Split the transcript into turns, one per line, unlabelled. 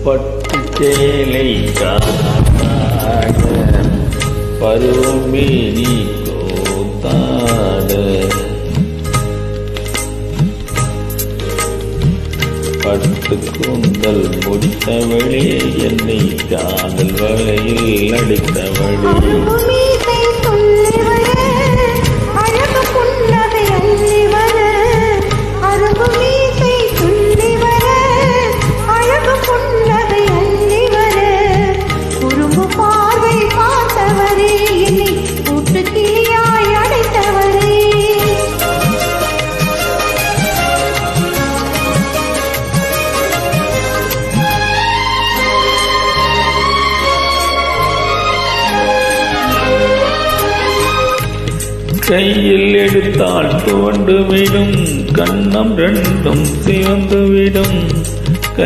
பட்டு சேலை காத்தாட பருவமேனி கோத்தாட பட்டு கூந்தல் முடித்தவளே என்னை காதல் வலையில் அடித்தவளே கையில் எடுத்தால் துவண்டு விடும் கண்ணம் ரெண்டும் சிவந்து விடும்